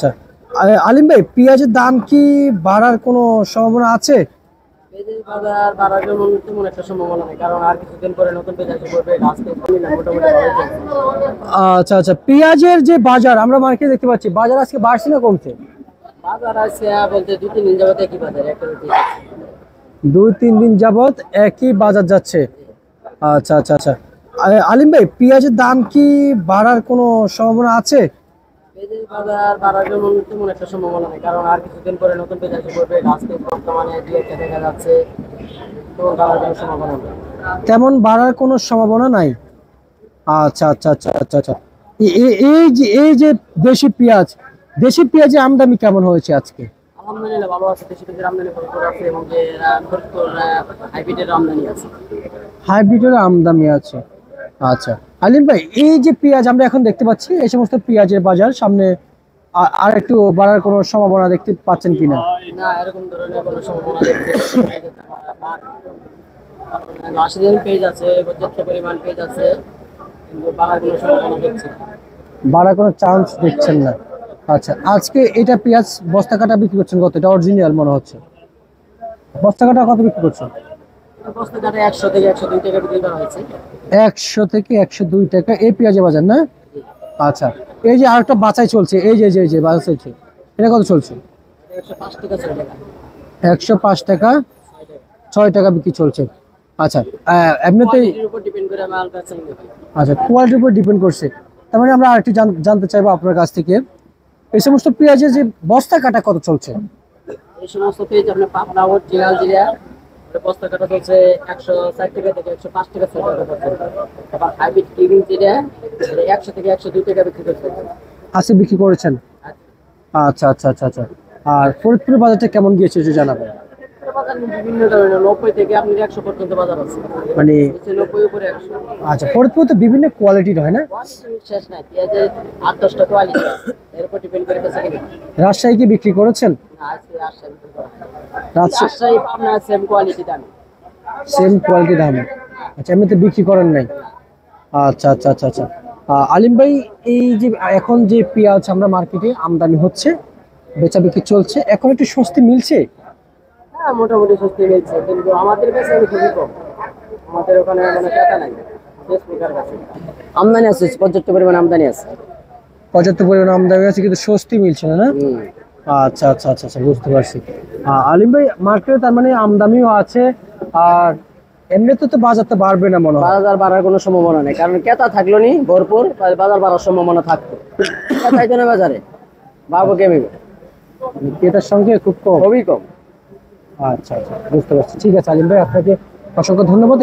আচ্ছা। আলিম ভাই, পেঁয়াজের দাম কি বাড়ার কোনো সম্ভাবনা আছে? পেঁয়াজের বাজার বাড়ার জন্য তেমন একটা সম্ভাবনা নেই, কারণ আর কিছুদিন পরে নতুন পেঁয়াজ আসবে, পড়বে আজকে মোটামুটি ভালোই চলছে। আচ্ছা আচ্ছা, পেঁয়াজের যে বাজার আমরা মার্কেটে দেখতে পাচ্ছি, বাজার আজকে বাড়ছে না কমছে? বাজার আছে বলতে 2-3 দিন যাবত একই বাজার, একটা রুটি। 2-3 দিন যাবত একই বাজার যাচ্ছে। আচ্ছা আচ্ছা আচ্ছা। আলিম ভাই, পেঁয়াজের দাম কি বাড়ার কোনো সম্ভাবনা আছে? পেঁয়াজের বাজার বাড়ার জন্য তেমন একটা সম্ভাবনা নেই, কারণ আর কিছুদিন পরে নতুন পেঁয়াজ আসবে, পড়বে আজকে বর্তমানে 2-1 দেখা যাচ্ছে, তো বাড়ার কোনো সম্ভাবনা নেই। তেমন বাড়ার কোনো সম্ভাবনা নাই। আচ্ছা আচ্ছা আচ্ছা আচ্ছা আচ্ছা। এই যে দেশি পেঁয়াজের আমদানি কেমন হয়েছে আজকে? আলহামদুলিল্লাহ ভালো আছে, দেশি পেঁয়াজের আমদানি প্রচুর আছে, এবং যে ফরিদপুর হাইব্রিডের আমদানি আছে। হাইব্রিডের আমদানি আছে। আচ্ছা। আলিম ভাই, এই যে পেঁয়াজ আমরা এখন দেখতে পাচ্ছি, এই সমস্ত পেঁয়াজের বাজার সামনে আর একটু বাড়ার কোনো সম্ভাবনা দেখতে পাচ্ছেন কিনা? না, এরকম ধরনের কোনো সম্ভাবনা দেখতে পাচ্ছি না। 80 জন পেজ আছে, পর্যাপ্ত পরিমাণ পেজ আছে, কিন্তু বাড়ার কোনো সম্ভাবনা দেখছি না। বাড়ার কোনো চান্স দেখছেন না? আচ্ছা, আজকে এটা পেঁয়াজ বস্তা কাটা বিক্রি করছেন কত? এটা অরিজিনাল মনে হচ্ছে। বস্তা কাটা কত বিক্রি করছেন? বস্তা কাটা 100 থেকে 102 টাকা বিক্রি করা হয়েছে। 100 থেকে 102 টাকা এই পেঁয়াজের বাজার না? আচ্ছা। এই যে আরেকটা বাছাই চলছে, এই যে বাছাই চলছে, এটা কত চলছে? 105 টাকা 6 টাকা। 105 টাকা 6 টাকা বিক্রি চলছে। আচ্ছা। এমনিতেই কোয়ালিটির উপর ডিপেন্ড করে মাল বেচা কিনা হয়। আচ্ছা, কোয়ালিটির উপর ডিপেন্ড করছে। তার মানে আমরা আরেকটু জানতে চাইবো আপনার কাছ থেকে, এই সমস্ত পেঁয়াজের যে বস্তা কাটা কত চলছে? এই সমস্ত পেজ আপনার পাবনা অরিজিনাল জিরা বস্তা কাটা চলছে 160 টাকা থেকে 105 টাকা 6 টাকা পর্যন্ত। আবার হাইব্রিড কিং জিরা 100 থেকে 102 টাকা বিক্রি করছে। আজকে বিক্রি করেছেন? আচ্ছা আচ্ছা আচ্ছা আচ্ছা। আর ফরিদপুরের বাজারটা কেমন গিয়েছে একটু জানাবেন। বাজার বিভিন্ন ধরনের 90 থেকে আপনি 100 পর্যন্ত বাজার আছে, মানে 90 উপরে 100। আচ্ছা, ফরিদপুর তো বিভিন্ন কোয়ালিটির হয় না? শেষ নাই, পেঁয়াজের 8-10টা কোয়ালিটি আছে, এর উপর ডিপেন্ড করে বেচা কিনা। রাজশাহী কি বিক্রি করেছেন? না, আজকে রাজশাহী বিক্রি করা হয়। রাজশাহী রাজশাহী পাবনা সেম কোয়ালিটি দাম। সেম কোয়ালিটি দাম। আচ্ছা, এমনিতে বিক্রি করেন নাই? আচ্ছা আচ্ছা আচ্ছা আচ্ছা। আলিম ভাই, এই যে এখন যে পেঁয়াজ আমরা মার্কেটে আমদানি হচ্ছে, বেচা বিক্রি চলছে, এখন একটু স্বস্তি মিলছে? হ্যাঁ, মোটামুটি সস্তি মিলছে, কিন্তু আমাদের কাছে খুবই কম। আমাদের ওখানে মানে টাকা নাই ফেসবুকের কাছে। আমদানি আছে, পর্যাপ্ত পরিমাণ আমদানি আছে। পর্যাপ্ত পরিমাণ আমদানি আছে কিন্তু স্বস্তি মিলছে না, না? আচ্ছা আচ্ছা আচ্ছা আচ্ছা, বুঝতে পারছি। আলিম ভাই, মার্কেটে তার মানে আমদানিও আছে, আর এমনিতে তো বাজার তো বাড়বে না মনে হয়। বাজার বাড়ার কোনো সম্ভাবনা নেই, কারণ ক্রেতা থাকলো নি ভরপুর, তাহলে বাজার বাড়ার সম্ভাবনা থাকতো। ক্রেতাই তো নেই বাজারে, বাবু কেমিবে ক্রেতার সংখ্যা খুব কম। খুবই কম। আচ্ছা আচ্ছা, বুঝতে পারছি। ঠিক আছে আলিম ভাই, আপনাকে অসংখ্য ধন্যবাদ।